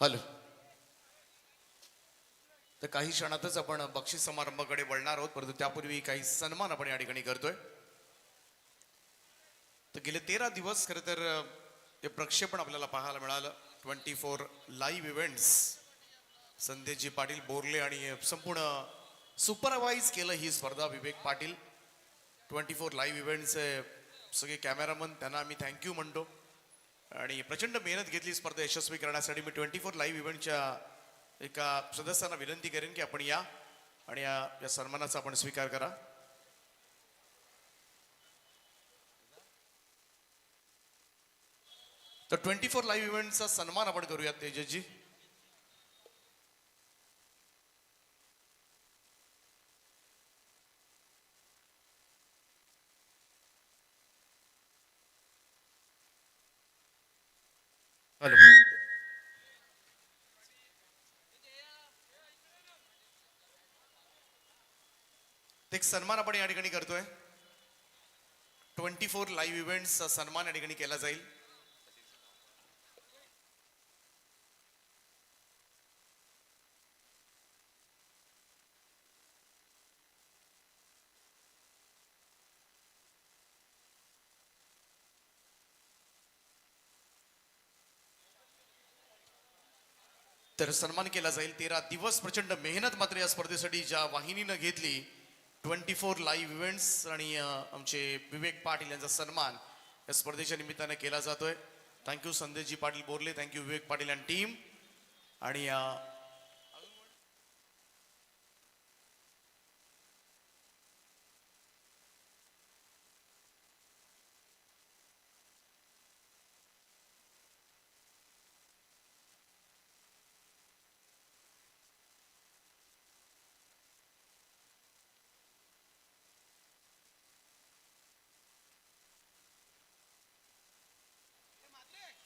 Hello. तर काही क्षणातच आपण बक्षीस समारंभाकडे वळणार आहोत, परंतु त्यापूर्वी काही सन्मान आपण या ठिकाणी करतोय. तर गेले 13 दिवस खरं तर हे प्रक्षेपण आपल्याला पाहायला मिळालं. 24 लाईव्ह इव्हेंट्स संदेशजी पाटील बोरले आणि संपूर्ण सुपरवाइज केलं ही स्पर्धा विवेक पाटील. 24 लाईव्ह इव्हेंट्सचे सगळे कॅमेरामन त्यांना आम्ही थँक्यू म्हणतो आणि प्रचंड मेहनत घेतली स्पर्धा यशस्वी करण्यासाठी. मी 24 लाईव्ह इव्हेंटच्या एका सदस्यांना विनंती करेन की आपण या आणि या सन्मानाचा आपण स्वीकार करा. तर 24 लाईव्ह इव्हेंटचा सन्मान आपण करूयात तेजसजी. हॅलो. एक सन्मान आपण या ठिकाणी करतोय. 24 लाईव्ह इव्हेंट्सचा सन्मान या ठिकाणी केला जाईल. तर सन्मान केला जाईल. 13 दिवस प्रचंड मेहनत मात्र या स्पर्धेसाठी ज्या वाहिनीनं घेतली 24 लाईव्ह इव्हेंट्स आणि आमचे विवेक पाटील यांचा सन्मान या स्पर्धेच्या निमित्ताने केला जातोय. Thank you Sandeshji Patil Borle, thank you Vivek Patil and team. आणि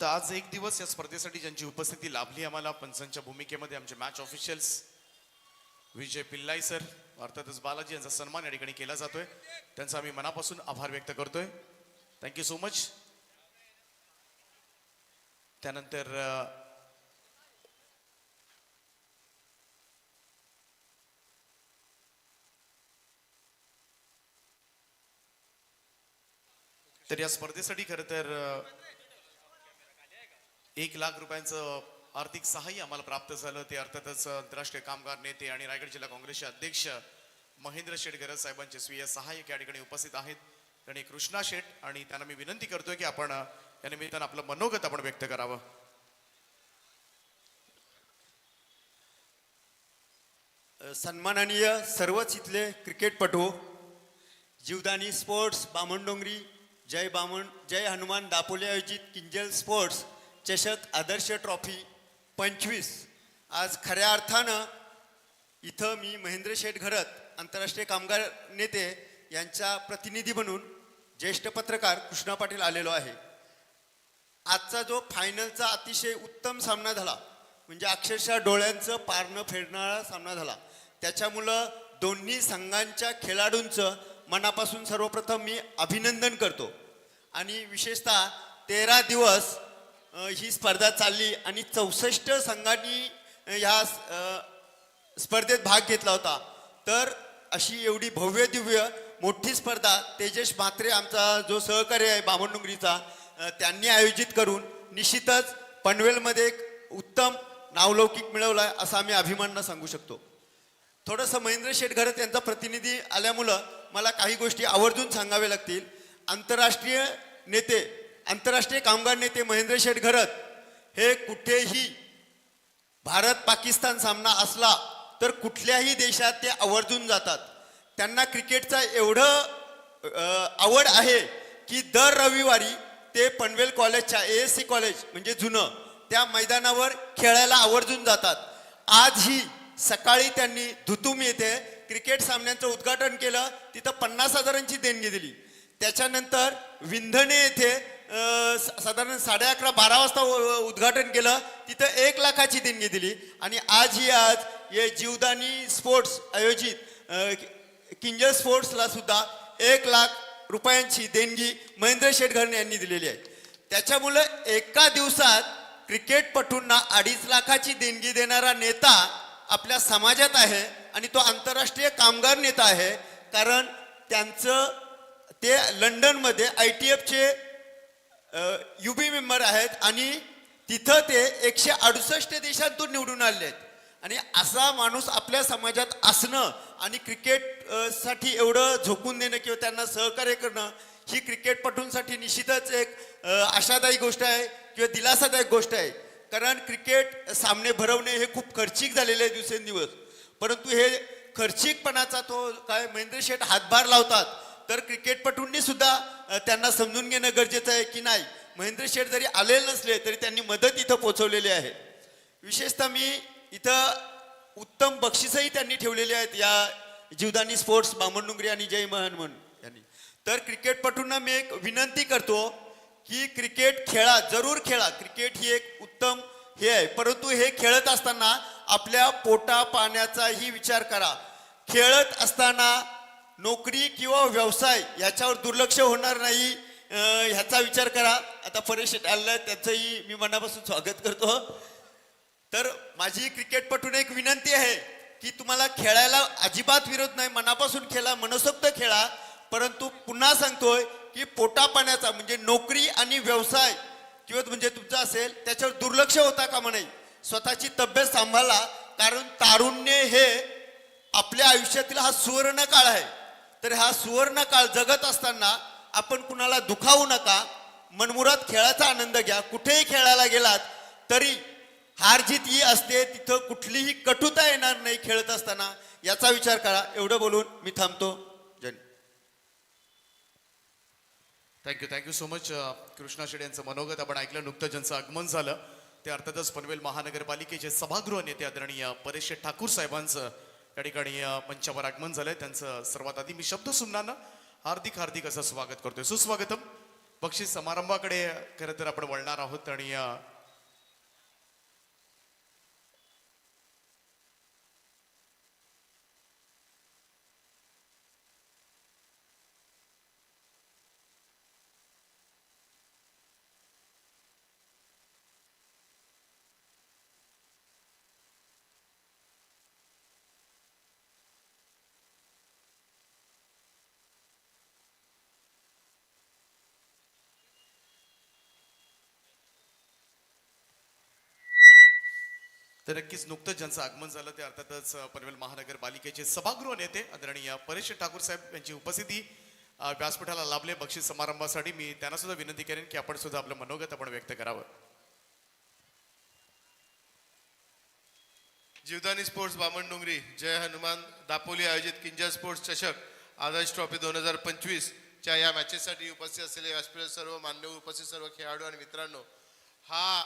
तर आज एक दिवस या स्पर्धेसाठी ज्यांची उपस्थिती लाभली आम्हाला पंचांच्या भूमिकेमध्ये आमचे मॅच ऑफिशियल्स विजय पिल्लाई सर, अर्थातच बालाजी यांचा सन्मान या ठिकाणी केला जातोय. त्यांचा आम्ही मनापासून आभार व्यक्त करतोय. Thank you so much. त्यानंतर तर या स्पर्धेसाठी खरं तर 1 लाख रुपयांचं आर्थिक सहाय्य आम्हाला प्राप्त झालं. ते अर्थातच आंतरराष्ट्रीय कामगार नेते आणि रायगड जिल्हा काँग्रेसचे अध्यक्ष महेंद्र शेठ गरज साहेबांचे स्वीय सहाय्यक या ठिकाणी उपस्थित आहेत आणि कृष्णा शेठ. आणि त्यांना मी विनंती करतोय की आपण या निमित्तानं आपलं मनोगत आपण व्यक्त करावं. सन्माननीय सर्वच इथले क्रिकेटपटू, जीवदानी स्पोर्ट्स बामणडोंगरी, जय हनुमान दापोली आयोजित किंजल स्पोर्ट्स चषक आदर्श ट्रॉफी 25. आज खऱ्या अर्थानं इथं मी महेंद्र शेठ घरत आंतरराष्ट्रीय कामगार नेते यांच्या प्रतिनिधी म्हणून ज्येष्ठ पत्रकार कृष्णा पाटील आलेलो आहे. आजचा जो फायनलचा अतिशय उत्तम सामना झाला, म्हणजे अक्षरशः डोळ्यांचं पारणं फेडणारा सामना झाला. त्याच्यामुळं दोन्ही संघांच्या खेळाडूंचं मनापासून सर्वप्रथम मी अभिनंदन करतो. आणि विशेषतः 13 दिवस ही स्पर्धा चालली आणि 64 संघांनी ह्या स्पर्धेत भाग घेतला होता. तर अशी एवढी भव्य दिव्य मोठी स्पर्धा तेजस म्हात्रे आमचा जो सहकारी आहे बामणडोंगरीचा, त्यांनी आयोजित करून निश्चितच पनवेलमध्ये एक उत्तम नावलौकिक मिळवला असं आम्ही अभिमानानं सांगू शकतो. थोडंसं महेंद्र शेठ घरत यांचा प्रतिनिधी आल्यामुळं मला काही गोष्टी आवर्जून सांगाव्या लागतील. आंतरराष्ट्रीय कामगार नेते महेंद्र शेठ घरत हे कुठेही भारत पाकिस्तान सामना असला तर कुठल्याही देशात ते आवर्जून जातात. त्यांना क्रिकेटचा एवढं आवड आहे की दर रविवारी ते पनवेल कॉलेजच्या ASC कॉलेज म्हणजे जुनं त्या मैदानावर खेळायला आवर्जून जातात. आजही सकाळी त्यांनी धुतुम येथे क्रिकेट सामन्यांचं उद्घाटन केलं, तिथं 50,000ची देणगी दिली. त्याच्यानंतर विंधणे येथे साधारण 11:30-12 वाजता उद्घाटन केलं, तिथं 1 लाखाची देणगी दिली. आणि आज हे जीवदानी स्पोर्ट्स आयोजित किंजल स्पोर्ट्सला सुद्धा 1 लाख रुपयांची देणगी महेंद्र शेठ घरणे यांनी दिलेली आहे. त्याच्यामुळं एका दिवसात क्रिकेटपटूंना 2.5 लाखाची देणगी देणारा नेता आपल्या समाजात आहे आणि तो आंतरराष्ट्रीय कामगार नेता आहे. कारण त्यांचं ते लंडनमध्ये ITFचे UB मेंबर आहेत आणि तिथं ते 168 देशांतून निवडून आले आहेत. आणि असा माणूस आपल्या समाजात असणं आणि क्रिकेट साठी एवढं झोकून देणं किंवा त्यांना सहकार्य करणं ही क्रिकेटपटूंसाठी निश्चितच एक आशादायी गोष्ट आहे किंवा दिलासादायक गोष्ट आहे. कारण क्रिकेट सामने भरवणे हे खूप खर्चिक झालेले आहे दिवसेंदिवस. परंतु हे खर्चिकपणाचा तो काय महेंद्र शेठ हातभार लावतात तर क्रिकेटपटूंनी सुद्धा त्यांना समजून घेणं गरजेचं आहे की नाही, महेंद्र शेठ जरी आलेले नसले तरी त्यांनी मदत इथं पोहोचवलेली आहे. विशेषतः मी इथं उत्तम बक्षीसही त्यांनी ठेवलेले आहेत या जीवदानी स्पोर्ट्स बामणडोंगरी आणि जय हनुमान यांनी. तर क्रिकेटपटूंना मी एक विनंती करतो की क्रिकेट खेळा, जरूर खेळा. क्रिकेट ही एक उत्तम हे आहे, परंतु हे खेळत असताना आपल्या पोटा पाण्याचाही विचार करा. खेळत असताना नोकरी किंवा व्यवसाय याच्यावर दुर्लक्ष होणार नाही ह्याचा विचार करा. आता परेश आलं त्याचंही मी मनापासून स्वागत करतो. तर माझी क्रिकेटपटूने एक विनंती आहे की तुम्हाला खेळायला अजिबात विरोध नाही, मनापासून खेळा, मनसोक्त खेळा. परंतु पुन्हा सांगतोय की पोटा पाण्याचा म्हणजे नोकरी आणि व्यवसाय किंवा म्हणजे तुमचा असेल त्याच्यावर दुर्लक्ष होता कामा नये. स्वतःची तब्येत सांभाळा, कारण तारुण्य हे आपल्या आयुष्यातील हा सुवर्ण काळ आहे. तर हा सुवर्ण काळ जगत असताना आपण कुणाला दुखावू नका. मनमुराद खेळाचा आनंद घ्या. कुठेही खेळायला गेलात तरी हार जीत ही असते, तिथं कुठलीही कटुता येणार नाही खेळत असताना, याचा विचार करा. एवढं बोलून मी थांबतो. Thank you so much. Krishna Shed यांचं मनोगत आपण ऐकलं. नुकतं ज्यांचं आगमन झालं ते अर्थातच पनवेल महानगरपालिकेचे सभागृह नेते आदरणीय परेश ठाकूर साहेबांचं या ठिकाणी मंचावर आगमन झालंय. त्यांचं सर्वात आधी मी शब्द सुमनानं हार्दिक हार्दिक असं स्वागत करतोय. सुस्वागतम. बक्षीस समारंभाकडे खरं तर आपण वळणार आहोत आणि तर नक्कीच नुकतंच ज्यांचं आगमन झालं ते अर्थातच पनवेल महानगरपालिकेचे सभागृह नेते आदरणीय परेश ठाकूर साहेब यांची उपस्थिती व्यासपीठाला लाभले बक्षीस समारंभासाठी. मी त्यांना सुद्धा विनंती करेन की आपण सुद्धा आपलं मनोगत आपण व्यक्त करावं. जीवदानी स्पोर्ट्स बामणडोंगरी जय हनुमान दापोली आयोजित किंजल स्पोर्ट्स चषक आदर्श ट्रॉफी 2025 च्या या मॅचेससाठी उपस्थित असलेले व्यासपीठ सर्व मान्यवर उपस्थित सर्व खेळाडू आणि मित्रांनो, हा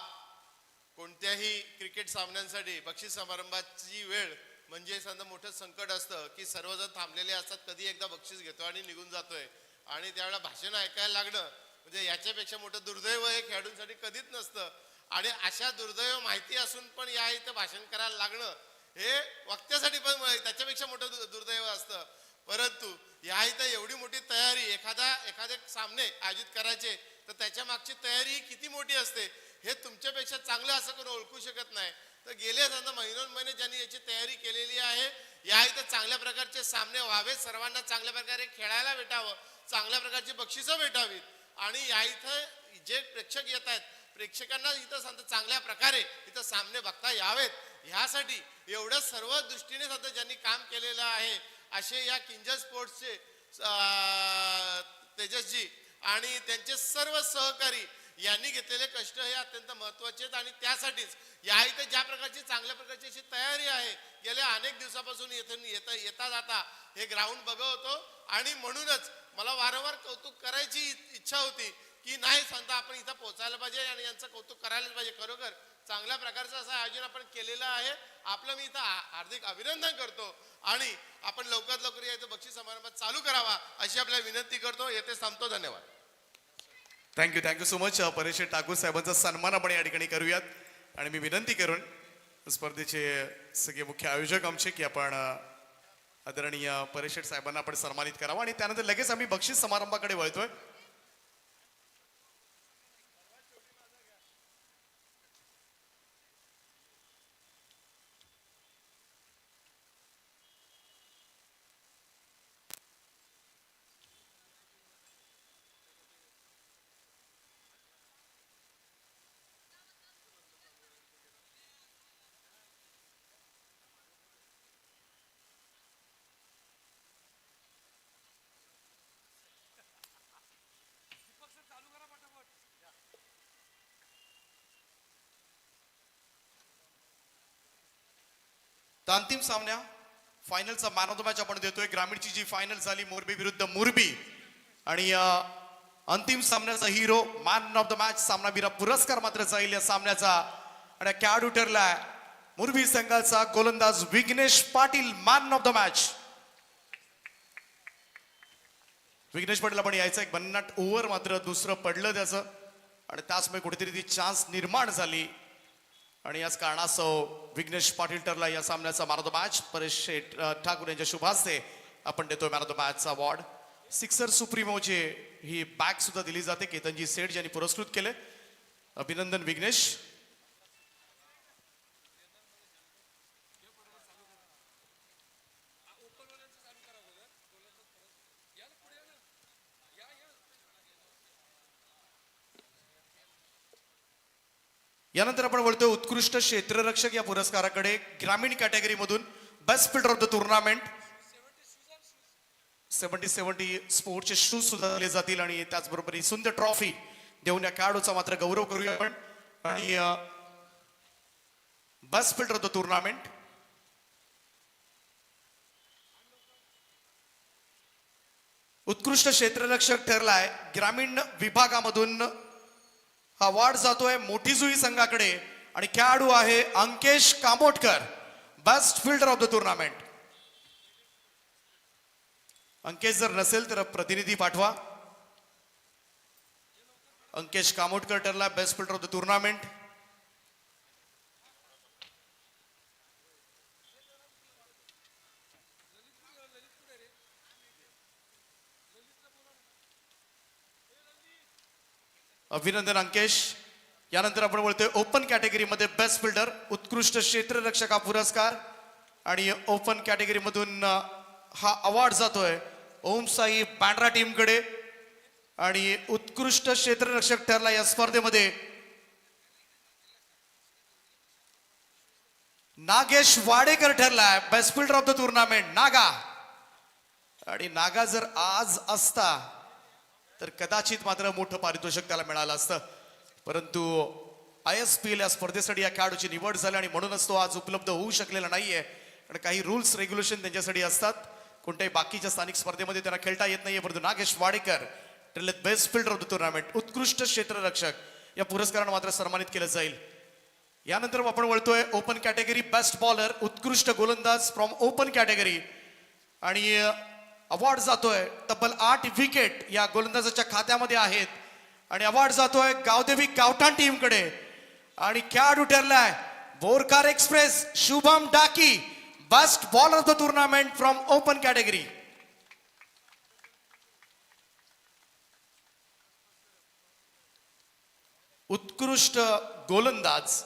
कोणत्याही क्रिकेट सामन्यांसाठी बक्षीस समारंभाची वेळ म्हणजे समजा मोठं संकट असतं की सर्वजण थांबलेले असतात, कधी एकदा बक्षीस घेतो आणि निघून जातोय आणि त्यावेळेला भाषण ऐकायला लागणं म्हणजे याच्यापेक्षा मोठं दुर्दैव हे खेळाडूंसाठी कधीच नसतं. आणि अशा दुर्दैव माहिती असून पण या इथं भाषण करायला लागणं हे वक्त्यासाठी पण त्याच्यापेक्षा मोठं दुर्दैव असतं. परंतु या इथं एवढी मोठी तयारी एखादे सामने आयोजित करायचे तर त्याच्या मागची तयारी किती मोठी असते हे तुमच्यापेक्षा चांगलं असं कोण ओळखू शकत नाही. तर गेले समजा महिने ज्यांनी याची तयारी केलेली आहे, या इथं चांगल्या प्रकारचे सामने व्हावेत, सर्वांना चांगल्या प्रकारे खेळायला भेटावं, चांगल्या प्रकारची बक्षिसं भेटावीत आणि या इथं जे प्रेक्षक येत आहेत प्रेक्षकांना इथं समजा चांगल्या प्रकारे इथं सामने बघता यावेत, ह्यासाठी एवढं सर्व दृष्टीने समजा ज्यांनी काम केलेलं आहे असे या किंजल स्पोर्ट्सचे तेजसजी आणि त्यांचे सर्व सहकारी यांनी घेतलेले कष्ट हे अत्यंत महत्वाचे आहेत. आणि त्यासाठीच या इथे ज्या प्रकारची चांगल्या प्रकारची अशी तयारी आहे गेल्या अनेक दिवसापासून येता जाता हे ग्राउंड बघत होतो आणि म्हणूनच मला वारंवार कौतुक करायची इच्छा होती की नाही सांगता आपण इथं पोहोचायला पाहिजे आणि यांचं कौतुक करायलाच पाहिजे. खरोखर चांगल्या प्रकारचं असं आयोजन आपण केलेलं आहे. आपलं मी इथं हार्दिक अभिनंदन करतो आणि आपण लवकरात लवकर या इथं बक्षीस समारंभात चालू करावा अशी आपल्याला विनंती करतो. येथे थांबतो. धन्यवाद. Thank you so much. Paresh Thakur साहेबांचा सन्मान आपण या ठिकाणी करूयात आणि मी विनंती करून स्पर्धेचे सगळे मुख्य आयोजक आमचे की आपण आदरणीय परेश साहेबांना आपण सन्मानित करावं आणि त्यानंतर लगेच आम्ही बक्षीस समारंभाकडे वळतोय. तर अंतिम सामन्या फायनलचा मॅन ऑफ द मॅच आपण देतोय. ग्रामीणची जी फायनल झाली मोरबी विरुद्ध मोरबी आणि अंतिम सामन्याचा hero man of the match सामनावीरा पुरस्कार मात्र जाईल या सामन्याचा. आणि खेळाडू ठरलाय मोरबी संघाचा गोलंदाज Vighnesh Patil man of the match. Vighnesh Patil पण यायचं एक भन्नाट ओव्हर मात्र दुसरं पडलं त्याचं आणि त्याचमुळे कुठेतरी ती चान्स निर्माण झाली आणि याच कारणास्तव विघ्नेश पाटील ठरला या सामन्याचा man of the match. Paresh Sheth Thakur यांच्या शुभ हस्ते आपण देतोय मॅन ऑफ द मॅचचा अवॉर्ड. सिक्सर सुप्रीमोचे ही बॅग सुद्धा दिली जाते. केतनजी सेठ यांनी पुरस्कृत केले. अभिनंदन विघ्नेश. यानंतर आपण बोलतोय उत्कृष्ट क्षेत्ररक्षक या पुरस्काराकडे. ग्रामीण कॅटेगरी मधून best fielder of the tournament 70 स्पोर्टचे शूज सुद्धा दिले जातील आणि त्याचबरोबर ही सुंदर ट्रॉफी देऊन या खेळाडूचा मात्र गौरव करूया आपण. आणि best fielder of the tournament उत्कृष्ट क्षेत्ररक्षक ठरलाय ग्रामीण विभागामधून. हा अवॉर्ड जातोय मोठीजुई संघाकडे आणि खेळाडू आहे Ankesh Kamotkar best fielder of the tournament. Ankesh जर नसेल तर प्रतिनिधी पाठवा. अंकेश कामोटकर ठरला best fielder of the tournament. अभिनंदन अंकेश. यानंतर आपण बोलतोय ओपन कॅटेगरीमध्ये बेस्ट फिल्डर उत्कृष्ट क्षेत्ररक्षक हा पुरस्कार आणि ओपन कॅटेगरी मधून हा अवॉर्ड जातोय ओम साई बँड्रा टीमकडे आणि उत्कृष्ट क्षेत्ररक्षक ठरला या स्पर्धेमध्ये नागेश वाडेकर ठरलाय best fielder of the tournament. नागा आणि नागा जर आज असता तर कदाचित मात्र मोठं पारितोषिक त्याला मिळालं असतं, परंतु ISPL या स्पर्धेसाठी या खेळाडूची निवड झाली आणि म्हणूनच तो आज उपलब्ध होऊ शकलेला नाहीये. कारण काही रूल्स रेग्युलेशन त्यांच्यासाठी असतात. कोणत्याही बाकीच्या स्थानिक स्पर्धेमध्ये त्यांना खेळता येत नाहीये. परंतु नागेश वाडेकर ठरले best fielder of the tournament उत्कृष्ट क्षेत्ररक्षक या पुरस्कारानं मात्र सन्मानित केलं जाईल. यानंतर आपण वळतोय ओपन कॅटेगरी बेस्ट बॉलर उत्कृष्ट गोलंदाज फ्रॉम ओपन कॅटेगरी आणि अवॉर्ड जातोय तब्बल 8 विकेट या गोलंदाजाच्या खात्यामध्ये आहेत आणि अवॉर्ड जातोय गावदेवी गावठाण टीमकडे आणि खेळाडू ठरलाय Borkar express Shubham Daki best bowler of the tournament from open category. उत्कृष्ट गोलंदाज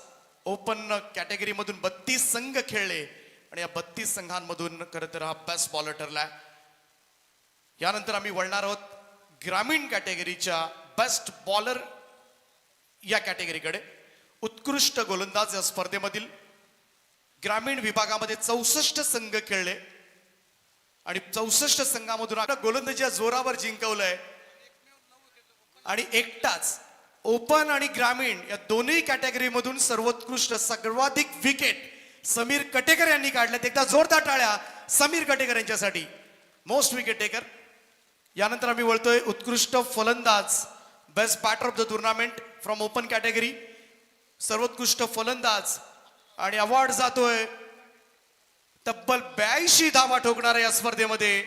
ओपन कॅटेगरी मधून 32 संघ खेळले आणि या 32 संघांमधून खरं तर हा बेस्ट बॉलर ठरलाय. यानंतर आम्ही वळणार आहोत ग्रामीण कॅटेगरीच्या बेस्ट बॉलर या कॅटेगरीकडे. उत्कृष्ट गोलंदाज या स्पर्धेमधील ग्रामीण विभागामध्ये 64 संघ खेळले आणि 64 संघामधून आता गोलंदाजीच्या जोरावर जिंकवलंय आणि एकटाच ओपन आणि ग्रामीण या दोन्ही कॅटेगरी मधून सर्वोत्कृष्ट सर्वाधिक विकेट समीर कटेकर यांनी काढल्यात. एकदा जोरदार टाळ्या समीर कटेकर यांच्यासाठी मोस्ट विकेट टेकर. यानंतर आम्ही वळतोय उत्कृष्ट फलंदाज best batter of the tournament from open category सर्वोत्कृष्ट फलंदाज आणि अवॉर्ड जातोय तब्बल 82 धावा ठोकणाऱ्या या स्पर्धेमध्ये.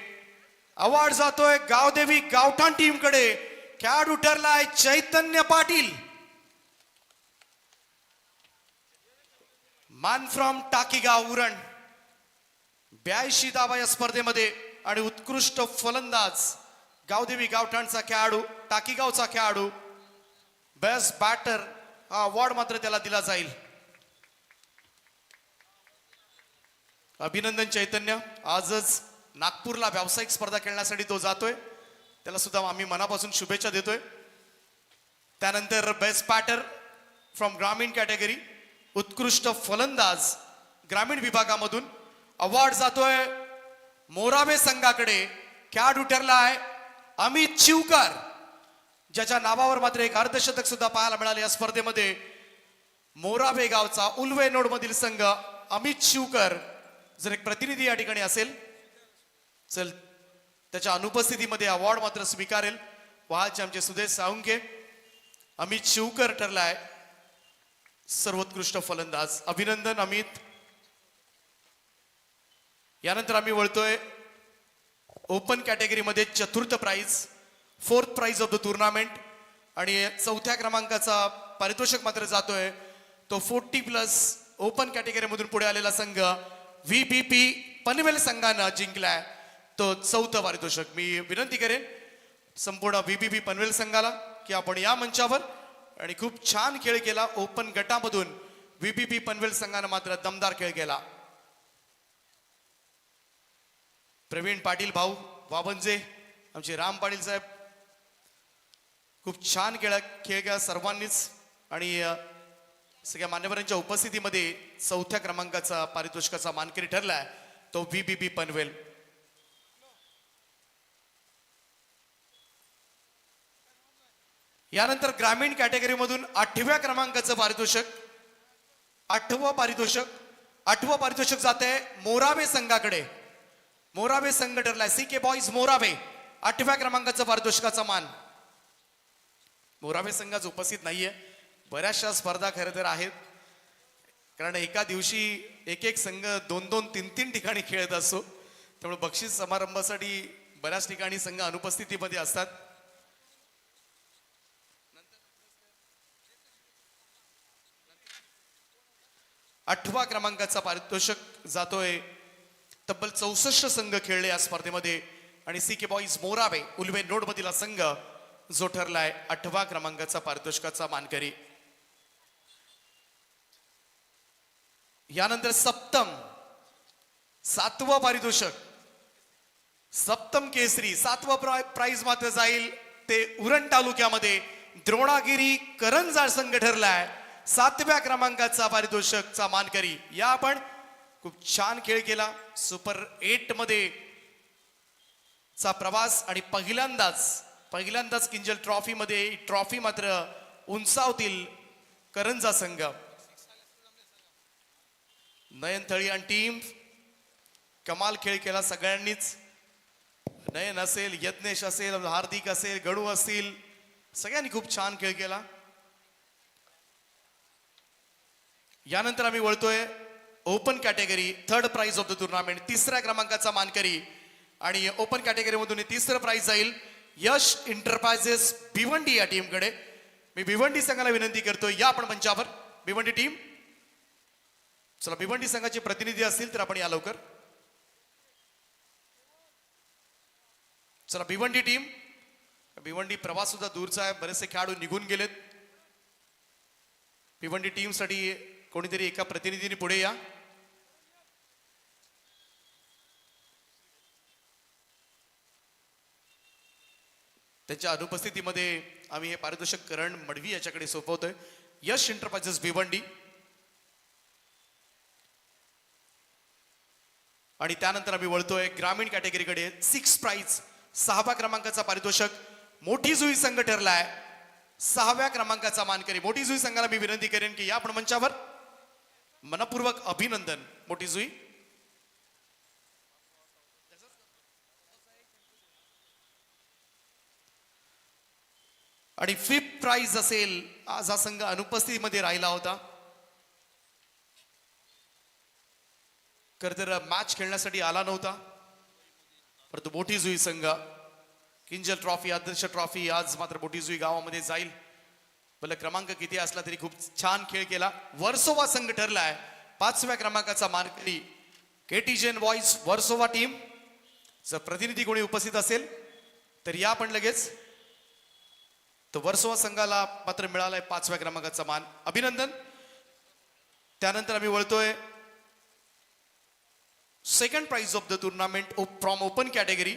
अवॉर्ड जातोय गावदेवी गावठाण टीमकडे. खेळाडू ठरलाय चैतन्य पाटील मान फ्रॉम टाकीगाव उरण. 82 धावा या स्पर्धेमध्ये आणि उत्कृष्ट फलंदाज गावदेवी गावठाणचा खेळाडू टाकीगावचा खेळाडू बेस्ट बॅटर हा अवॉर्ड मात्र त्याला दिला जाईल. अभिनंदन चैतन्य. आजच नागपूरला व्यावसायिक स्पर्धा खेळण्यासाठी तो जातोय. त्याला सुद्धा आम्ही मनापासून शुभेच्छा देतोय. त्यानंतर बेस्ट बॅटर फ्रॉम ग्रामीण कॅटेगरी उत्कृष्ट फलंदाज ग्रामीण विभागामधून अवॉर्ड जातोय मोराबे संघाकडे. खेळाडू ठरलाय अमित चिवकर ज्याच्या नावावर मात्र एक अर्धशतक सुद्धा पाहायला मिळाले या स्पर्धेमध्ये. मोराबे गावचा उल्वे नोड मधील संघ अमित शिवकर जर एक प्रतिनिधी या ठिकाणी असेल चल त्याच्या अनुपस्थितीमध्ये अवॉर्ड मात्र स्वीकारेल. वहाचे आमचे सुदेश साळुंके, अमित शिवकर ठरलाय सर्वोत्कृष्ट फलंदाज. अभिनंदन अमित. यानंतर आम्ही वळतोय ओपन कॅटेगरीमध्ये चतुर्थ prize, fourth prize of the tournament. आणि चौथ्या क्रमांकाचा पारितोषिक मात्र जातोय तो 40+ ओपन कॅटेगरीमधून पुढे आलेला संघ VBP पनवेल संघानं जिंकलाय तो चौथं पारितोषिक. मी विनंती करेन संपूर्ण VBP पनवेल संघाला की आपण या मंचावर, आणि खूप छान खेळ केला ओपन गटामधून VBP पनवेल संघानं मात्र दमदार खेळ केला. प्रवीण पाटील भाऊ वाबंजे, आमचे राम पाटील साहेब, खूप छान खेळ केला सर्वांनीच. आणि सगळ्या मान्यवरांच्या उपस्थितीमध्ये चौथ्या क्रमांकाचा पारितोषिकाचा मानकरी ठरलाय तो VBP पनवेल. यानंतर ग्रामीण कॅटेगरीमधून 8व्या क्रमांकाचं पारितोषिक, 8वं पारितोषिक जात आहे मोरावे संघाकडे. मोरावे संघ ठरलाय CK बॉईज मोरावे, 8व्या क्रमांकाचा पारितोषिकाचा मान. मोरावे संघाच उपस्थित नाहीये. बऱ्याचशा स्पर्धा खरं तर आहेत, कारण एका दिवशी एक संघ 2-2, 3-3 ठिकाणी खेळत असतो. त्यामुळे बक्षीस समारंभासाठी बऱ्याच ठिकाणी संघ अनुपस्थितीमध्ये असतात. 8व्या क्रमांकाचा पारितोषिक जातोय. तब्बल 64 संघ खेळले या स्पर्धेमध्ये, आणि CK boys Morawe Ulwe node मधील संघ जो ठरलाय 8व्या क्रमांकाचा पारितोषिकाचा मानकरी. यानंतर सातवं पारितोषिक, सप्तम केसरी 7वं प्राइज मात्र जाईल ते उरण तालुक्यामध्ये द्रोणागिरी करंजाळ संघ ठरलाय 7व्या क्रमांकाचा पारितोषिकचा मानकरी. या आपण खूप छान खेळ केला. सुपर 8 मध्ये चा प्रवास, आणि पहिल्यांदाच किंजल ट्रॉफी मध्ये ट्रॉफी मात्र उंचावतील करंजा संघ. नयन थळी आणि टीम कमाल खेळ केला सगळ्यांनीच. नयन असेल, यज्ञेश असेल, हार्दिक असेल, गणू असतील, सगळ्यांनी खूप छान खेळ केला. यानंतर आम्ही वळतोय open category, third prize of the tournament, 3ऱ्या क्रमांकाचा मानकरी. आणि ओपन कॅटेगरीमधून 3रं प्राइज जाईल यश एंटरप्राइजेस भिवंडी या टीमकडे. मी भिवंडी संघाला विनंती करतोय या आपण मंचावर. भिवंडी टीम, चला भिवंडी संघाचे प्रतिनिधी असतील तर आपण या लवकर. चला भिवंडी टीम, भिवंडी प्रवास सुद्धा दूरचा आहे, बरेचसे खेळाडू निघून गेलेत. भिवंडी टीम साठी कोणीतरी एका प्रतिनिधीने पुढे या. त्यांच्या अनुपस्थितीमध्ये आम्ही हे पारितोषिक करण मडवी याच्याकडे सोपवतोय. यश एंटरप्राइजेस भिवंडी. आणि त्यानंतर आम्ही वळतोय ग्रामीण कॅटेगरीकडे. 6 प्राइज, 6व्या क्रमांकाचा पारितोषिक मोठी जुई संघ ठरलाय 6व्या क्रमांकाचा मानकरी. मोठी जुई संघाला मी विनंती करेन की या आपण मंचावर. मनपूर्वक अभिनंदन मोठी जुई. आणि 5th प्राइज असेल, आज हा संघ अनुपस्थितीमध्ये राहिला होता, खरं तर मॅच खेळण्यासाठी आला नव्हता, परंतु मोठी जुई संघ किंजल ट्रॉफी, आदर्श ट्रॉफी आज मात्र मोठी जुई गावामध्ये जाईल. भले क्रमांक किती असला तरी खूप छान खेळ केला. वर्सोवा संघ ठरलाय 5व्या क्रमांकाचा मानकरी. केटीजेन बॉईज वर्सोवा टीम. जर प्रतिनिधी कोणी उपस्थित असेल तर या आपण लगेच. तर वर्सोवा संघाला मात्र मिळालाय 5व्या क्रमांकाचा मान. अभिनंदन. त्यानंतर आम्ही वळतोय second prize of the tournament from open category.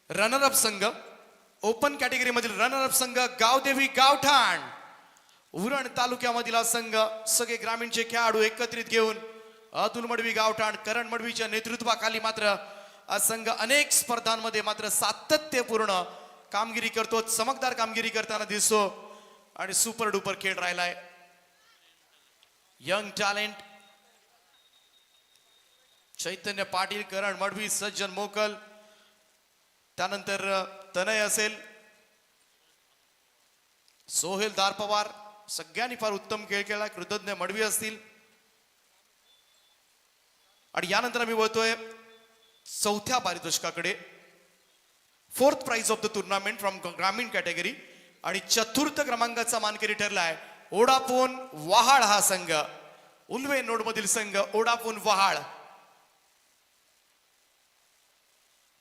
Runner up संघ, ओपन कॅटेगरी मधील रनर अप संघ गावदेवी गावठाण उरण तालुक्यामधील हा संघ. सगळे ग्रामीणचे खेळाडू एकत्रित घेऊन अतुल मडवी गावठाण, करण मडवीच्या नेतृत्वाखाली मात्र हा संघ अनेक स्पर्धांमध्ये मात्र सातत्यपूर्ण कामगिरी करतो, चमकदार कामगिरी करताना दिसतो आणि सुपर डुपर खेळ राहिलाय. यंग टॅलेंट चैतन्य पाटील, करण मडवी, सज्जन मोकल, त्यानंतर तनय असेल, सोहेल दारपवार, सगळ्यांनी फार उत्तम खेळ केला. कृतज्ञ मडवी असतील. आणि यानंतर आम्ही वळतोय चौथ्या पारितोषिकाकडे. Fourth prize of the tournament from ग्रामीण कॅटेगरी. आणि चतुर्थ क्रमांकाचा मानकरी ठरलाय ओडाफोन वहाळ हा संघ. उल्वे नोड मधील संघ ओडाफोन वहाळ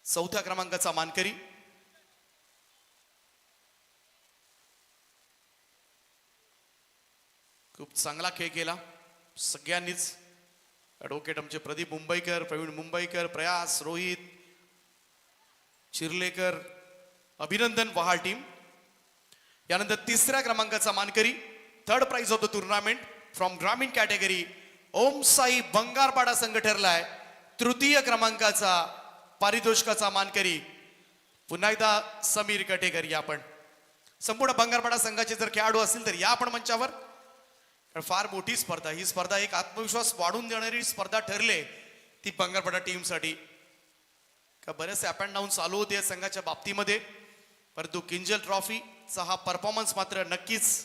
चौथ्या क्रमांकाचा मानकरी. खूप चांगला खेळ केला सगळ्यांनीच. ॲडव्होकेट आमचे प्रदीप मुंबईकर, प्रवीण मुंबईकर, प्रयास, रोहित चिर्लेकर, अभिनंदन वहाळ टीम. यानंतर तिसऱ्या क्रमांकाचा मानकरी, third prize of the tournament from ग्रामीण कॅटेगरी ओम साई बंगारपाडा संघ ठरलाय तृतीय क्रमांकाचा पारितोषिकाचा मानकरी. पुन्हा एकदा समीर कटेकर या आपण. संपूर्ण बंगारपाडा संघाचे जर खेळाडू असतील तर या आपण मंचावर. फार मोठी स्पर्धा, ही स्पर्धा एक आत्मविश्वास वाढून देणारी स्पर्धा ठरले ती बंगारपाडा टीमसाठी. का बरेचसे अप अँड डाऊन चालू होते संघाच्या बाबतीमध्ये, परंतु किंजल ट्रॉफीचा हा परफॉर्मन्स मात्र नक्कीच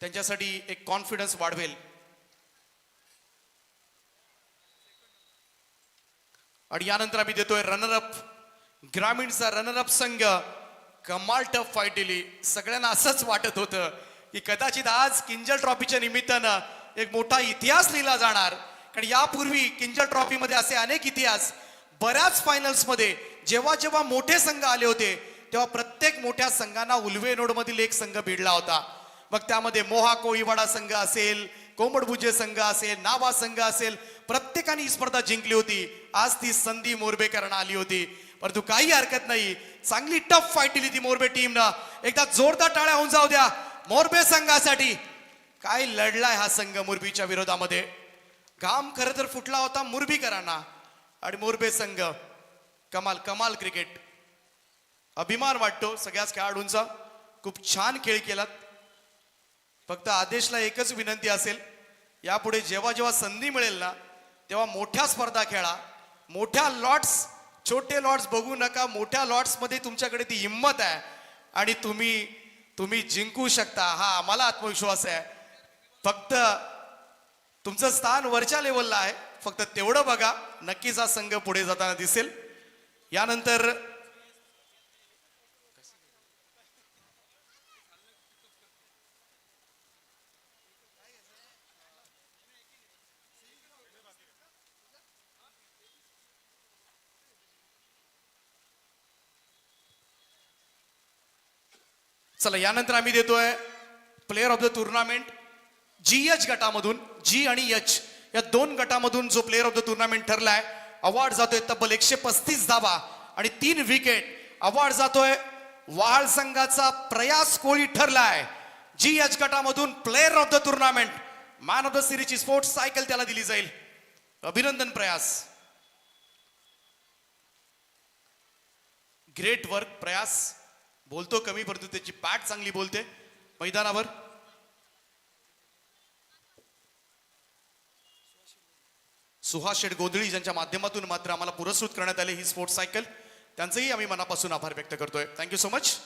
त्यांच्यासाठी एक कॉन्फिडन्स वाढवेल. आणि यानंतर आम्ही देतोय रनरअप, ग्रामीणचा रनरअप संघ. कमाल टफ फाईट दिली. सगळ्यांना असंच वाटत होतं की कदाचित आज किंजल ट्रॉफीच्या निमित्तानं एक मोठा इतिहास लिहिला जाणार. कारण यापूर्वी किंजल ट्रॉफीमध्ये असे अनेक इतिहास, बऱ्याच फायनल्समध्ये जेव्हा जेव्हा मोठे संघ आले होते तेव्हा प्रत्येक मोठ्या संघांना उल्वे नोड मधील एक संघ भिडला होता. मग त्यामध्ये मोहा कोळीवाडा संघ असेल, कोंबडभुजे संघ असेल, नावा संघ असेल, प्रत्येकाने ही स्पर्धा जिंकली होती. आज ती संधी मोरबेकरांना आली होती. परंतु काही हरकत नाही, चांगली टफ फाईट दिली ती मोरबे टीमनं. एकदा जोरदार टाळ्या होऊन जाऊ द्या मोरबे संघासाठी. काय लढलाय हा संघ मोरबीच्या विरोधामध्ये. घाम खरं तर फुटला होता मोरबीकरांना. आणि मोरबे संघ कमाल कमाल क्रिकेट. अभिमान वाटतो सगळ्याच खेळाडूंचा. खूप छान खेळ केलात. फक्त आदेशला एकच विनंती असेल, यापुढे जेव्हा जेव्हा संधी मिळेल ना तेव्हा मोठ्या स्पर्धा खेळा. मोठ्या लॉट्स, छोटे लॉट्स बघू नका. मोठ्या लॉट्स मध्ये तुमच्याकडे ती हिंमत आहे आणि तुम्ही जिंकू शकता, हा आम्हाला आत्मविश्वास आहे. फक्त तुमचं स्थान वरच्या लेवलला आहे, फक्त तेवढं बघा. नक्कीच हा संघ पुढे जाताना दिसेल. यानंतर चला यानंतर आम्ही देतोय player of the tournament. GH गटामधून, जी आणि एच या दोन गटामधून जो प्लेअर ऑफ द टुर्नामेंट ठरलाय, अवॉर्ड जातोय तब्बल 135 धावा आणि 3 विकेट. अवॉर्ड जातोय वहाळ संघाचा प्रयास कोळी ठरलाय. GH गटामधून player of the tournament, man of the सिरीजची स्पोर्ट्स सायकल त्याला दिली जाईल. अभिनंदन प्रयास. ग्रेट वर्क प्रयास. बोलतो कमी परंतु त्याची पॅट चांगली बोलते मैदानावर. सुहास शेठ गोंधळी ज्यांच्या माध्यमातून मात्र आम्हाला पुरस्कृत करण्यात आले ही स्पोर्ट्स सायकल, त्यांचेही आम्ही मनापासून आभार व्यक्त करतोय. Thank you so much.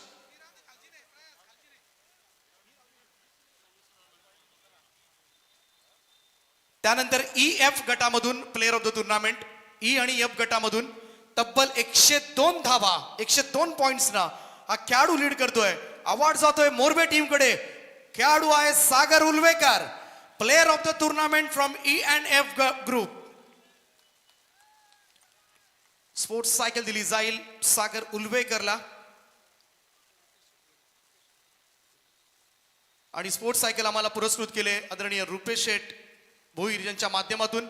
त्यानंतर EF गटामधून player of the tournament, E आणि एफ गटामधून तब्बल 102 धावा, 102 पॉइंट्स ना हा खेळाडू लीड करतोय. अवॉर्ड जातोय मोरबे टीम कडे. खेळाडू आहे Sagar Ulvekar, player of the tournament from E&F group. Sports cycle दिली जाईल सागर उल्वेकरला. आणि स्पोर्ट्स सायकल आम्हाला पुरस्कृत केले आदरणीय रुपेश शेठ भोईर यांच्या माध्यमातून.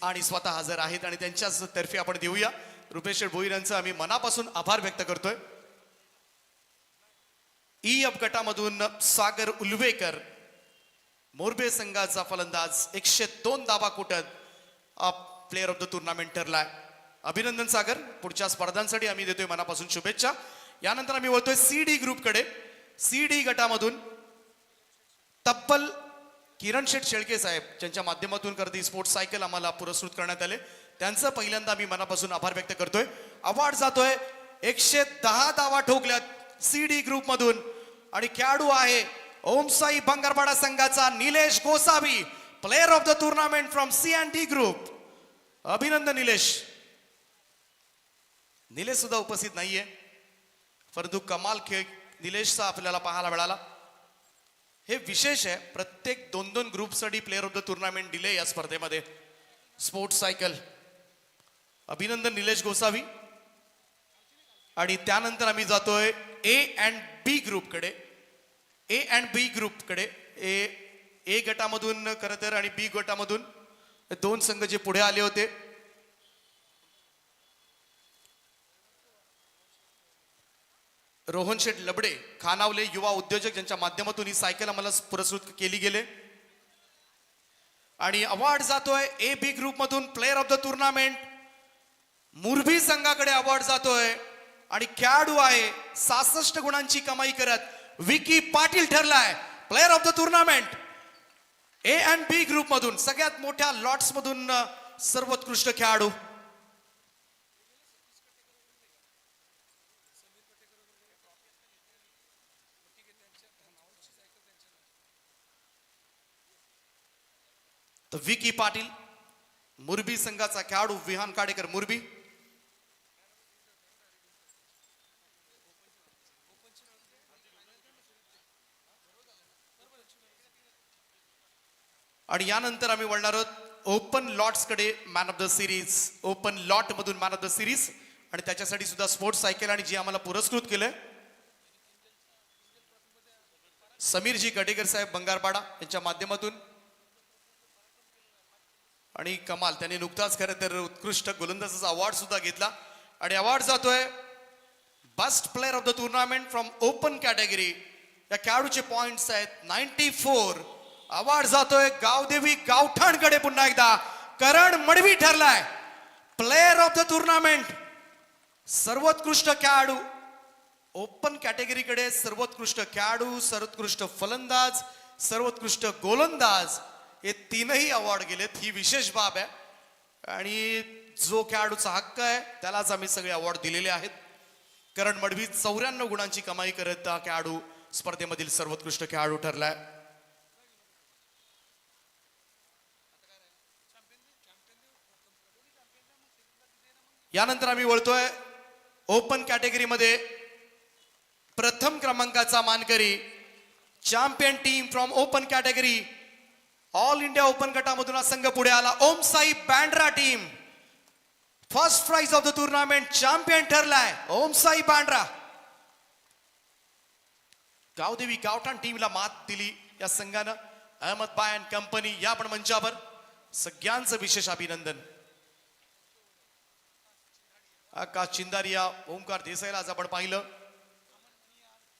आणि स्वतः हजर आहेत आणि त्यांच्याच तर्फे आपण देऊया. रुपेश शेठ भोईर यांचं आम्ही मनापासून आभार व्यक्त करतोय. EF गटामधून सागर उल्वेकर, मोरबे संघाचा फलंदाज, 102 धावा कुटत प्लेअर ऑफ द टुर्नामेंट ठरलाय. अभिनंदन सागर. पुढच्या स्पर्धांसाठी आम्ही देतोय मनापासून शुभेच्छा. यानंतर आम्ही बोलतोय CD ग्रुप कडे. CD गटामधून तब्बल किरण शेठ शेळके साहेब ज्यांच्या माध्यमातून करते स्पोर्ट्स सायकल आम्हाला पुरस्कृत करण्यात आले. त्यांचं पहिल्यांदा मी मनापासून आभार व्यक्त करतोय. अवॉर्ड जातोय 110 धावा ठोकल्यात सी डी ग्रुप मधून आणि खेळाडू आहे ओमसाई बंगारपाडा संघाचा Nilesh Gosavi, player of the tournament from C&D group. अभिनंदन निलेश. निलेश सुद्धा उपस्थित नाहीये, परंतु कमाल खेळ निलेशचा आपल्याला पाहायला मिळाला. हे विशेष आहे, प्रत्येक 2-2 ग्रुपसाठी प्लेयर ऑफ द टुर्नामेंट दिले या स्पर्धेमध्ये. Sports cycle. अभिनंदन निलेश गोसावी. आणि त्यानंतर आम्ही जातोय A&B ग्रुपकडे. A&B ग्रुपकडे ए गटामधून खरं तर आणि बी गटामधून 2 संघ जे पुढे आले होते. रोहन शेठ लबडे, खानावले युवा उद्योजक, ज्यांच्या माध्यमातून ही सायकल आम्हाला पुरस्कृत केली गेले. आणि अवॉर्ड जातोय AB ग्रुप मधून प्लेयर ऑफ द टुर्नामेंट मुरबी संघाकडे अवॉर्ड जातोय. आणि खेळाडू आहे 66 गुणांची कमाई करत विकी पाटील ठरलाय player of the tournament A&B group मधून. सगळ्यात मोठ्या लॉट्स मधून सर्वोत्कृष्ट खेळाडू. तर विकी पाटील मुरबी संघाचा खेळाडू विहान काडेकर मुरबी. आणि यानंतर आम्ही वळणार आहोत ओपन लॉट्स कडे. Man of the series, open lot मधून मॅन ऑफ द सिरीज. आणि त्याच्यासाठी सुद्धा स्पोर्ट्स सायकल आणि जी आम्हाला पुरस्कृत केलंय समीरजी कटेकर साहेब बंगारपाडा यांच्या माध्यमातून. आणि कमाल, त्यांनी नुकताच खरं तर उत्कृष्ट गोलंदाजाचा अवॉर्ड सुद्धा घेतला. आणि अवॉर्ड जातोय best player of the tournament from open category. या खेळाडूचे पॉइंट्स आहेत 94. अवॉर्ड जातोय गावदेवी गावठाणकडे. पुन्हा एकदा करण मडवी ठरलाय प्लेयर ऑफ द टुर्नामेंट. सर्वोत्कृष्ट खेळाडू ओपन कॅटेगरीकडे, सर्वोत्कृष्ट खेळाडू, सर्वोत्कृष्ट फलंदाज, सर्वोत्कृष्ट गोलंदाज हे 3ही अवॉर्ड गेलेत. ही विशेष बाब आहे. आणि जो खेळाडूचा हक्क आहे त्यालाच आम्ही सगळे अवॉर्ड दिलेले आहेत. करण मडवी 94 गुणांची कमाई करत हा खेळाडू स्पर्धेमधील सर्वोत्कृष्ट खेळाडू ठरलाय. यानंतर आम्ही वळतोय ओपन कॅटेगरीमध्ये प्रथम क्रमांकाचा मानकरी champion team from open category. All India open गटामधून हा संघ पुढे आला. Omsai Bandra team first prize of the tournament champion ठरलाय ओमसाई बँड्रा. गावदेवी गावठाण टीमला मात दिली या संघानं. अहमद बाय अँड कंपनी या पण मंचावर सगळ्यांचं विशेष अभिनंदन. आकाश चिंदारिया, ओमकार देसाईला आज आपण पाहिलं.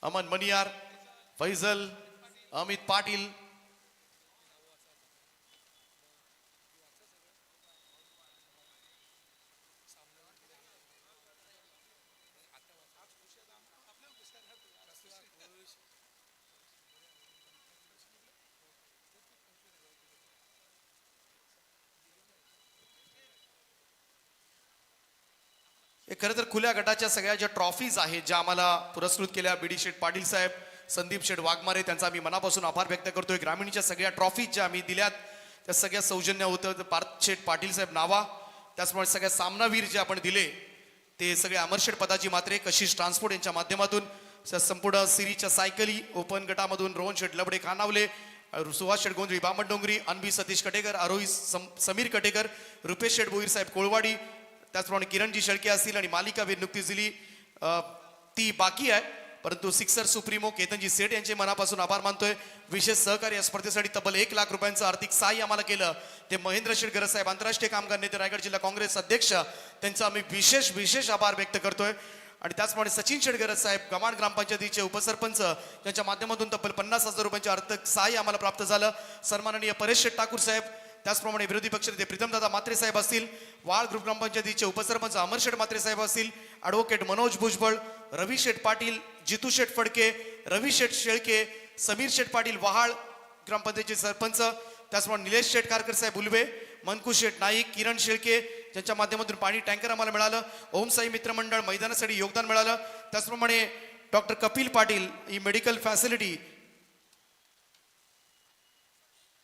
अमन मनियार, फैजल, अमित पाटील. खरं तर खुल्या गटाच्या सगळ्या ज्या ट्रॉफीज आहेत ज्या आम्हाला पुरस्कृत केल्या BD शेठ पाटील साहेब, संदीप शेठ वाघमारे, त्यांचा आम्ही मनापासून आभार व्यक्त करतोय. ग्रामीणच्या सगळ्या ट्रॉफीज ज्या आम्ही दिल्यात त्या सगळ्या सौजन्य होतं पार्थ शेठ पाटील साहेब नावा. त्याचप्रमाणे सगळ्या सामनावीर जे आपण दिले ते सगळे अमरशेठ पदाची मात्रे कशिश ट्रान्सपोर्ट यांच्या माध्यमातून संपूर्ण सिरीजच्या सायकली ओपन गटामधून रोहन शेठ लबडे खानावले, सुहास शेठ गोंधळी बामणडोंगरी, अनबी सतीश कटेकर, आरोही समीर कटेकर, रुपेश शेठ भोईर साहेब कोळवाडी, त्याचप्रमाणे किरणजी शेळके असतील. आणि मालिका वेद नुकतीच दिली ती बाकी आहे, परंतु सिक्सर सुप्रीमो केतनजी सेठ यांचे मनापासून आभार मानतोय. विशेष सहकार्य या स्पर्धेसाठी तब्बल 1 लाख रुपयांचं आर्थिक सहाय्य आम्हाला केलं ते महेंद्र शेठ गरज साहेब, आंतरराष्ट्रीय कामगार नेते, रायगड जिल्हा काँग्रेस अध्यक्ष, त्यांचा आम्ही विशेष आभार व्यक्त करतोय. आणि त्याचप्रमाणे सचिन शेठ गरज साहेब गव्हाण ग्रामपंचायतीचे उपसरपंच यांच्या माध्यमातून तब्बल 50,000 रुपयांचे आर्थिक सहाय्य आम्हाला प्राप्त झालं. सन्माननीय परेश शेठ ठाकूर साहेब, त्याचप्रमाणे विरोधी पक्षनेते प्रीतमदादा मात्रे साहेब असतील, वाळ ग्रुप ग्रामपंचायतीचे उपसरपंच अमरशेठ मात्रे साहेब असतील, ॲडव्होकेट मनोज भुजबळ, रवी शेठ पाटील, जितू शेठ फडके, रवी शेठ शेळके, समीर शेठ पाटील वहाळ ग्रामपंचायतीचे सरपंच, त्याचप्रमाणे निलेश शेठ कारकर साहेब उलवे, मनकुश शेठ नाईक, किरण शेळके, ज्यांच्या माध्यमातून पाणी टँकर आम्हाला मिळालं. ओम साई मित्रमंडळ मैदानासाठी योगदान मिळालं. त्याचप्रमाणे डॉक्टर कपिल पाटील ही medical facility,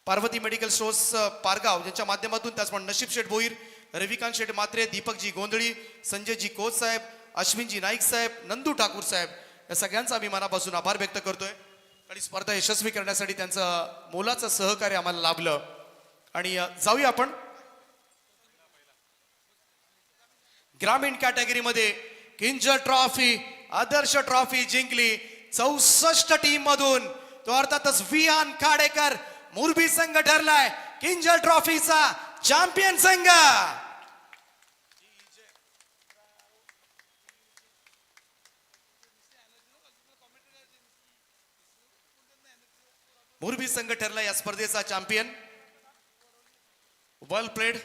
Parvati medical stores Pargaon यांच्या माध्यमातून, त्याचप्रमाणे नशीब शेठ भोईर, रविकांत शेठ मात्रे, दीपकजी गोंधळी, संजयजी कोच साहेब, अश्विनजी नाईक साहेब, नंदू ठाकूर साहेब, या सगळ्यांचा आम्ही मनापासून आभार व्यक्त करतोय. आणि स्पर्धा यशस्वी करण्यासाठी त्यांचं मोलाचं सहकार्य आम्हाला लाभलं. आणि जाऊया आपण ग्रामीण कॅटेगरीमध्ये. किंजल ट्रॉफी, आदर्श ट्रॉफी जिंकली 64 टीम मधून. तो अर्थातच विहान खाडेकर मुरबी संघ ठरलाय किंजल ट्रॉफीचा चॅम्पियन संघ. मुरबी संघ ठरला या स्पर्धेचा चॅम्पियन. वेल प्लेड.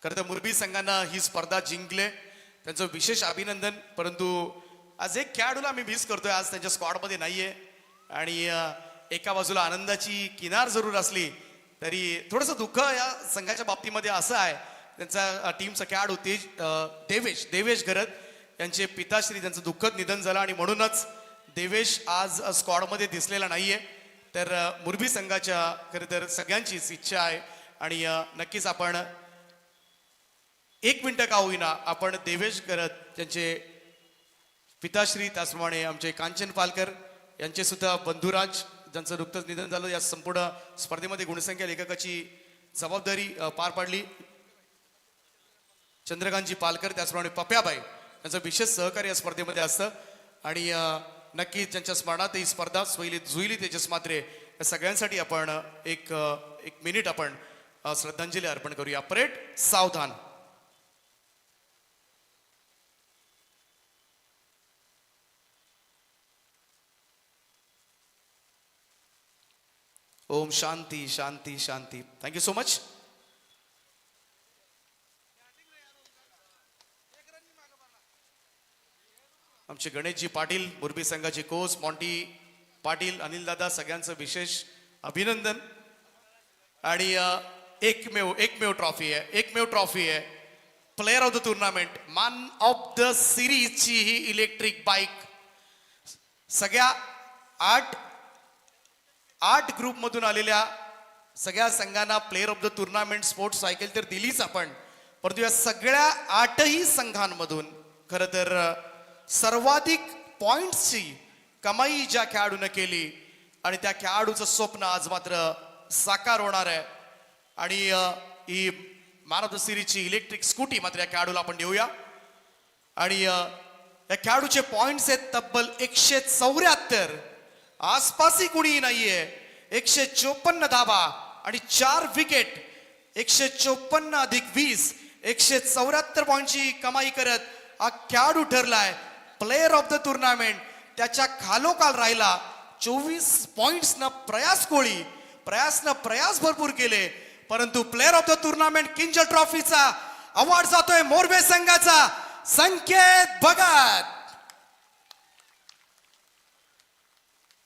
खरं तर मुरबी संघानं ही स्पर्धा जिंकले, त्यांचं विशेष अभिनंदन. परंतु आज एक खेळाडूला आम्ही मिस करतोय, आज त्यांच्या स्क्वॉडमध्ये नाहीये. आणि एका बाजूला आनंदाची किनार जरूर असली तरी थोडंसं दुःख या संघाच्या बाबतीमध्ये असं आहे. त्यांचा टीमचा खेळाडू देवेश गरत यांचे पिताश्री, त्यांचं दुःखद निधन झालं आणि म्हणूनच देवेश आज स्क्वॉडमध्ये दिसलेला नाहीये. तर मुरबी संघाच्या खरं तर सगळ्यांचीच इच्छा आहे आणि नक्कीच आपण 1 मिनिटं का होईना आपण देवेश करत त्यांचे पिताश्री, त्याचप्रमाणे आमचे कांचन पालकर यांचे सुद्धा बंधुराज, ज्यांचं नुकतंच निधन झालं, या संपूर्ण स्पर्धेमध्ये गुणसंख्या लेखकाची जबाबदारी पार पाडली. चंद्रकांतजी पालकर, त्याचप्रमाणे पप्याबाई यांचं विशेष सहकार्य या स्पर्धेमध्ये असतं. आणि नक्की त्यांच्या स्मरणात ही स्पर्धा जुईली तेजस मात्रे या सगळ्यांसाठी आपण एक मिनिट आपण श्रद्धांजली अर्पण करूया. परेड सावधान. ओम शांती शांती शांती. Thank you so much. आमचे गणेशजी पाटील, मुरबी संघाचे कोच, मॉन्टी पाटील, अनिल दादा, सगळ्यांचं विशेष अभिनंदन. आणि एकमेव ट्रॉफी आहे player of the tournament, man of the सिरीजची ही इलेक्ट्रिक बाईक. सगळ्या आठ ग्रुप मधून आलेल्या सगळ्या संघांना player of the tournament sports cycle तर दिलीच आपण, परंतु या सगळ्या 8ही संघांमधून खरं तर सर्वाधिक पॉइंट्सची कमाई ज्या खेळाडूने केली आणि त्या खेळाडूचं स्वप्न आज मात्र साकार होणार आहे. आणि ही मॅन ऑफ द सिरीजची इलेक्ट्रिक स्कूटी मात्र या खेळाडूला आपण देऊया. आणि या खेळाडूचे पॉइंट्स आहेत तब्बल 174. आसपासही कुणीही नाहीये. 154 धावा आणि 4 विकेट. 154 अधिक 20 174 पॉइंटची कमाई करत हा खेळाडू ठरलाय प्लेयर ऑफ द टुर्नामेंट. त्याच्या खालोखाल राहिला 24 पॉइंट्सनं प्रयास कोळी. प्रयास भरपूर केले, परंतु player of the tournament Kinjal ट्रॉफीचा अवॉर्ड जातोय मोरबे संघाचा संकेत भगत.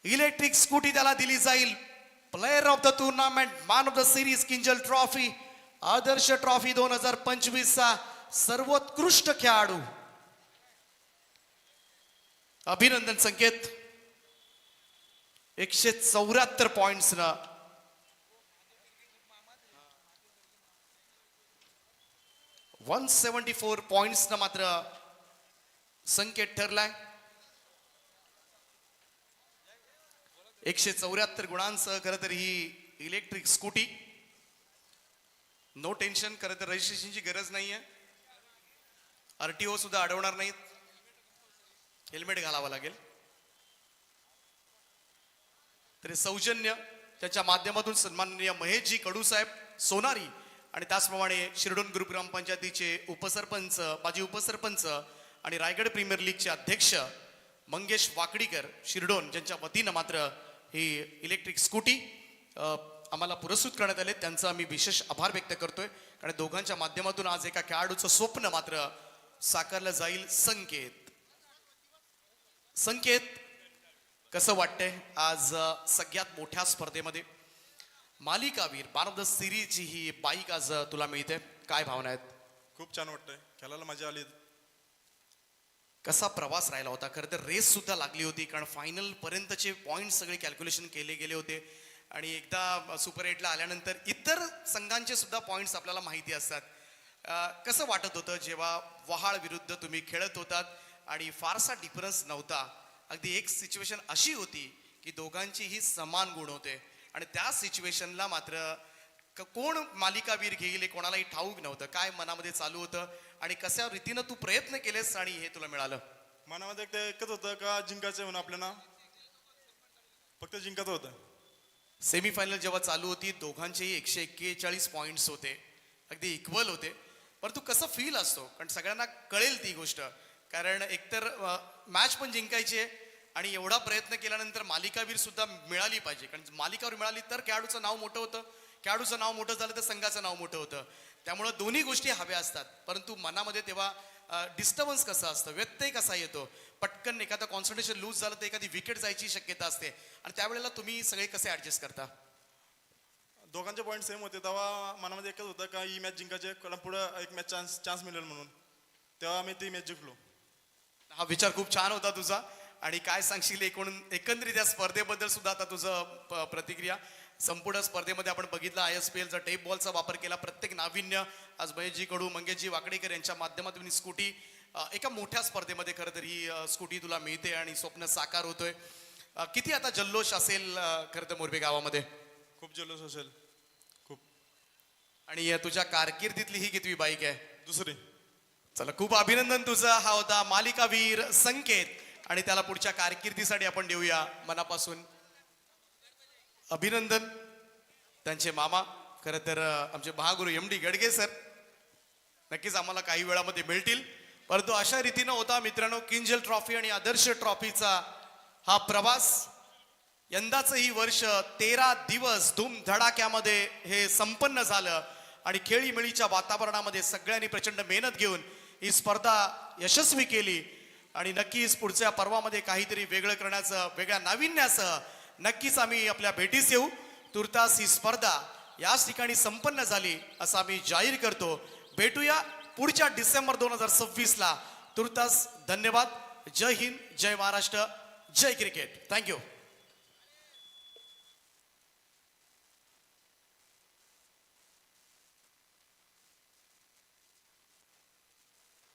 इलेक्ट्रिक स्कूटी त्याला दिली जाईल. Player of the tournament, man of the series Kinjal trophy, Adarsh trophy 2025 चा सर्वोत्कृष्ट खेळाडू. अभिनंदन संकेत. 174 पॉइंट्स ना 174 पॉइंट्स ना मात्र संकेत ठरलाय. 174 गुणांसह खरं तर ही इलेक्ट्रिक स्कूटी. नो टेन्शन, खरं तर रजिस्ट्रेशनची गरज नाहीये. आरटीओ सुद्धा अडवणार नाहीत. हेल्मेट घालावं लागेल. तरी सौजन्य त्यांच्या माध्यमातून सन्माननीय महेशजी कडू साहेब सोनारी आणि त्याचप्रमाणे शिरडोन ग्रुप ग्रामपंचायतीचे उपसरपंच माजी उपसरपंच आणि रायगड प्रीमियर लीगचे अध्यक्ष मंगेश वाकडीकर शिरडोन ज्यांच्या वतीनं मात्र ही इलेक्ट्रिक स्कूटी आम्हाला पुरस्कृत करण्यात आले. त्यांचा आम्ही विशेष आभार व्यक्त करतोय कारण दोघांच्या माध्यमातून आज एका खेळाडूचं स्वप्न मात्र साकारलं जाईल. संकेत कसं वाटतंय आज सगळ्यात मोठ्या स्पर्धेमध्ये मालिकावीर मान ऑफ द सिरीजची ही बाईक आज तुला मिळते, काय भावना आहेत? खूप छान वाटतंय, खेळायला मजा आली. कसा प्रवास राहिला होता? खरं तर रेस सुद्धा लागली होती कारण फायनल पर्यंतचे पॉइंट सगळे कॅल्क्युलेशन केले गेले होते आणि एकदा सुपर 8ला आल्यानंतर इतर संघांचे सुद्धा पॉइंट्स आपल्याला माहिती असतात. कसं वाटत होतं जेव्हा वहाळ विरुद्ध तुम्ही खेळत होतात आणि फारसा डिफरन्स नव्हता? अगदी एक सिच्युएशन अशी होती की दोघांचीही समान गुण होते आणि त्या सिच्युएशनला मात्र कोण मालिकावीर घेईल हे कोणालाही ठाऊक नव्हतं. काय मनामध्ये चालू होतं आणि कशा रीतीनं तू प्रयत्न केलेस आणि हे तुला मिळालं? मनामध्ये ते एकच होतं का जिंकायचं म्हणून आपल्याला फक्त जिंकायचं होतं. सेमीफायनल जेव्हा चालू होती दोघांचेही 141 पॉइंट्स होते, अगदी इक्वल होते. परंतु कसं फील असतो कारण सगळ्यांना कळेल ती गोष्ट कारण एकतर मॅच पण जिंकायची आहे आणि एवढा प्रयत्न केल्यानंतर मालिकावीर सुद्धा मिळाली पाहिजे कारण मालिकावीर मिळाली तर खेळाडूचं नाव मोठं होतं, खेळाडूचं नाव मोठं झालं तर संघाचं नाव मोठं होतं. त्यामुळं दोन्ही गोष्टी हव्या असतात. परंतु मनामध्ये तेव्हा डिस्टर्बन्स कसं असतं, व्यत्यय कसा येतो, पटकन एखादं कॉन्सन्ट्रेशन लूज झालं तर एखादी विकेट जायची शक्यता असते आणि त्यावेळेला तुम्ही सगळे कसे ऍडजस्ट करता? दोघांचे पॉईंट सेम होते. तेव्हा मनामध्ये एकच होतं का ही मॅच जिंकायची, पुढं एक मॅच चान्स मिळेल म्हणून. तेव्हा आम्ही ती मॅच जिंकलो. हा विचार खूप छान होता तुझा. आणि काय सांगशील एकंदरीत या स्पर्धेबद्दल सुद्धा आता तुझं प्रतिक्रिया? संपूर्ण स्पर्धेमध्ये आपण बघितलं ISPL चा टेप बॉलचा वापर केला, प्रत्येक नाविन्य आज महेशजी कडू मंगेशजी वाकडेकर यांच्या माध्यमातून ही स्कूटी एका मोठ्या स्पर्धेमध्ये खरं तर ही स्कूटी तुला मिळते आणि स्वप्न साकार होतोय. किती आता जल्लोष असेल खरं तर मोरबे गावामध्ये? खूप जल्लोष असेल, खूप. आणि तुझ्या कारकिर्दीतली ही कितवी बाईक आहे? दुसरी. चला खूप अभिनंदन तुझं. हा होता मालिकावीर संकेत आणि त्याला पुढच्या कारकिर्दीसाठी आपण देऊया मनापासून अभिनंदन. त्यांचे मामा खरं तर आमचे महागुरु MD गडगे सर नक्कीच आम्हाला काही वेळामध्ये मिळतील. परंतु अशा रीतीनं होता मित्रांनो किंजल ट्रॉफी आणि आदर्श ट्रॉफीचा हा प्रवास. यंदाचं ही वर्ष 13 दिवस धूमधडाक्यामध्ये हे संपन्न झालं आणि खेळीमेळीच्या वातावरणामध्ये सगळ्यांनी प्रचंड मेहनत घेऊन ही स्पर्धा यशस्वी केली आणि नक्कीच पुढच्या पर्वामध्ये काहीतरी वेगळं करण्याचं, वेगळ्या नाविन्यासह नक्कीच आम्ही आपल्या भेटीस येऊ. तुर्तास ही स्पर्धा याच ठिकाणी संपन्न झाली असं आम्ही जाहीर करतो. भेटूया पुढच्या डिसेंबर 2026ला. तुर्तास धन्यवाद. जय हिंद, जय महाराष्ट्र, जय क्रिकेट. थँक्यू.